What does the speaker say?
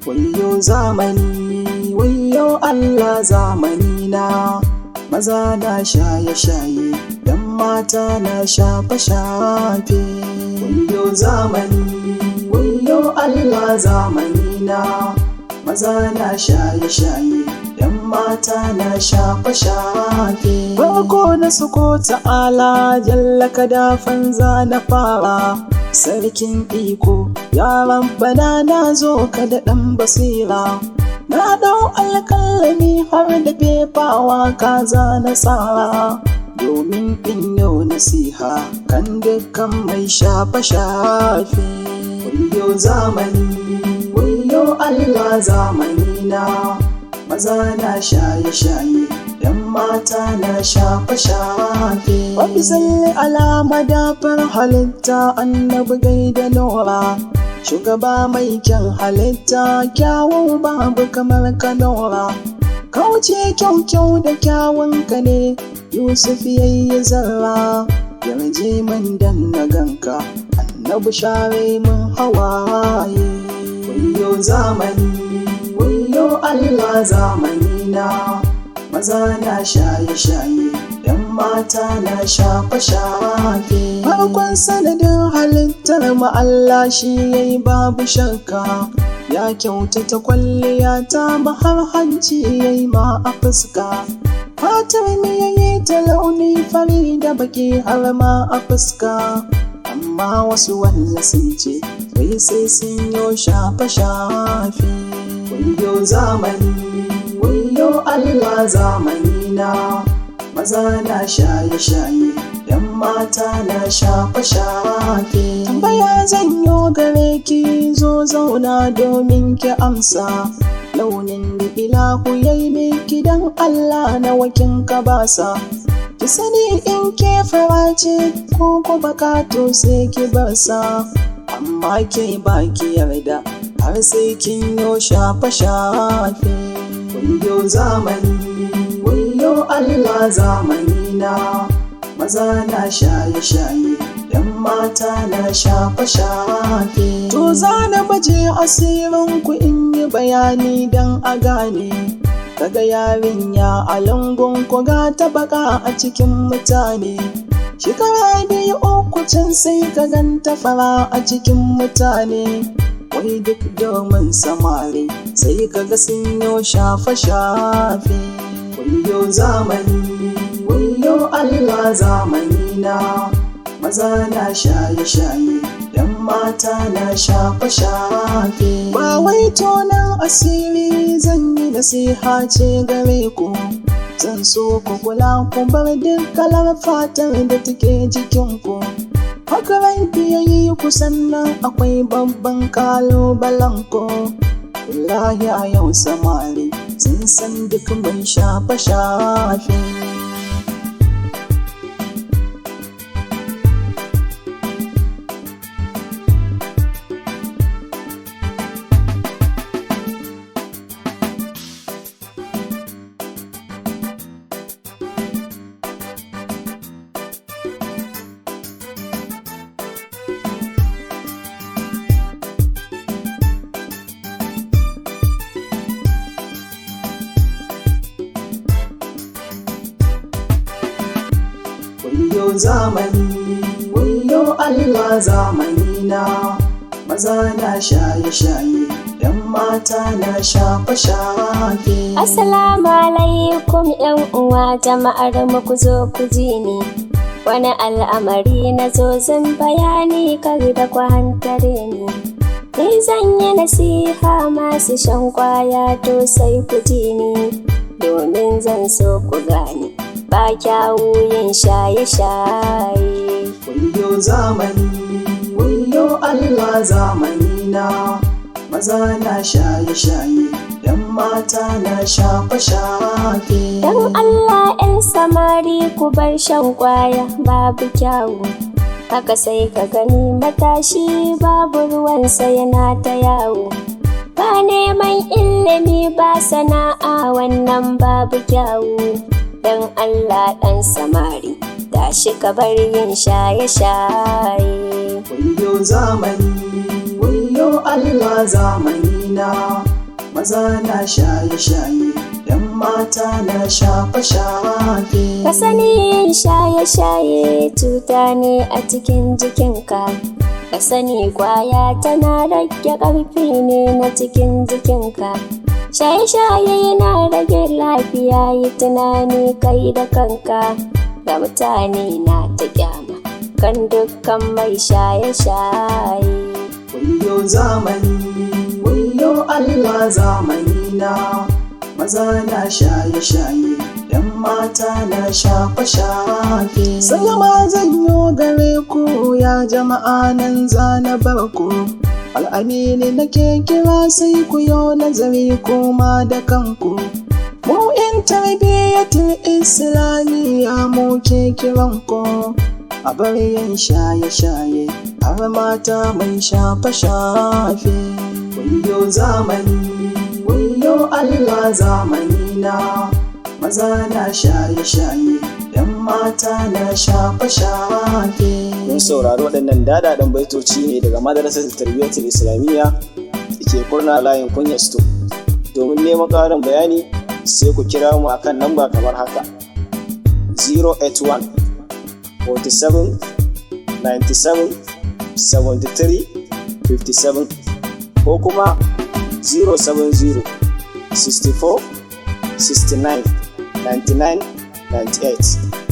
Wayyo zamani, wayyo Allah zamani na, maza na shaye-shaye, ‘yan mata na shafe-shafe. Wayyo zamani, wayyo Allah zamani na, maza na shaye-shaye, ‘yan mata na shafe-shafe. Farko na suko ta'ala, jalla kadafan za na fara. Sarkin iko, yaran bana na zo ka da ɗan basira. Na ɗau alƙalami har da fefawa kaza na tsara, domin in yau nasiha kan dukkan mai shafe-shafe. Wayyo zamani, wayyo Allah zamani na, maza na shaye-shaye, ‘yan mata na shafe-shafe. Wabi salli ala madafar halitta, annabi gaida nora, shugaba mai kyan halitta, kyawun babu kamar ka nora. Kauce kyau-kyau da kyawun ka ne, Yusuf yayi zarra, yarje man dan na ganka, annabi share mun hawaye. Wayyo zamani, wayyo Allah zamani na, maza na shaye-shaye, ‘yan mata na shafe-shafe. Farkon sanadin halittar mu Allah shi yayi babu shakka, ya kyautata kwalliya ta har hanci yayi ma a fuska. Fatar mu yayi ta launi fari da baki har ma a fuska, amma wasu wanda sun ce wai sai sun yo shafe-shafe. Wayyo zamani, wayyo Allah zamani na, maza na shaye-shaye, ‘yan mata na shafe-shafe. Tambaya zan yo gare ki, zo zauna domin ki amsa. Launin da ilahu yayi miki dan Allah na wakin ka basa. Ki sani in ke fara ce ko ko bakato sai ki barsa, amma ke baki yarda har sai kin yo shafe-shafe. Wayyo zamani, wayyo Allah zamani na, maza na shaye-shaye, ‘yan mata na shafe-shafe. To za na baje asirin ku in yi bayani dan a gane, kaga yarinya a lungun ku ga ta baka a cikin mutane. Shekara 2-3 can sai ka ganta fara a cikin mutane. Wai duk domin samari sai kaga sun yo shafe-shafe. Wayyo zamani, wayyo Allah zamani na, maza na shaye-shaye, ‘yan mata na shafe-shafe. Ba wai tonan asiri zan yi nasiha ce gare ku, zan so ku kula ku bar duk kalar fatar da take jikinku. Haka ranki yayi ku sannan akwai babban kalubalen ku. Wallahi a yau samari sun san duk mai shafe-shafe. Wayyo zamani, wayyo Allah zamani na, maza na shaye-shaye, ‘yan mata na shafe-shafe. Assalamu alaikum ‘yan uwa, jama'ar mu ku zo ku ji ni. Wani al'amari na zo zan bayani kar da ku hantare ni. Ni zan yi nasiha masu shan kwaya to sai ku ji ni, domin zan so ku gane ba kyawu yin shaye-shaye. Wayyo zamani, wayyo Allah zamani na, maza na shaye-shaye, ‘yan mata na shafe-shafe. Dan Allah ‘yan samari ku bar shan kwaya babu kyawu. Haka sai ka gani matashi babu ruwansa yana ta yawo. Ba neman ilimi ba sana'a wannan babu kyawu. Dan Allah ɗan samari tashi ka bar yin shaye-shaye. Wayyo zamani, wayyo Allah zamani na, maza na shaye-shaye, ‘yan mata na shafe-shafe. Ka sani yin shaye-shaye cuta ne a cikin jikinka. Ka sani kwaya tana rage ƙarfi ne na cikin jikinka. Shaye-shaye yana rage lafiya, yi tunani kai da kanka. Ga mutane na ta kyama kan dukkan mai shaye-shaye. Wayyo zamani, wayyo Allah zamani na, maza na shaye-shaye, ‘yan mata na shafe-shafe. Sallama zan yo gare ku ya jama'a nan zana bar ku. Al'amini nake kira sai ku yo nazari kuma da kanku. Mu ‘yan tarbiyyatul Islamiyya muke kiran ku. A bar yin shaye-shaye, har mata mai shafe-shafe. Wayyo zamani, wayyo Allah zamani na, maza na shaye-shaye, ‘yan mata na shafe-shafe. Mun saurari waɗannan daɗaɗɗen baitoci ne daga madrasar tarbiyyatul Islamiyya da ke Kurna layin Kunya Sto. Domin neman ƙarin bayani sai ku kira mu akan namba kamar haka: 081 47 97 73 57 ko kuma 070 64 69 99 98.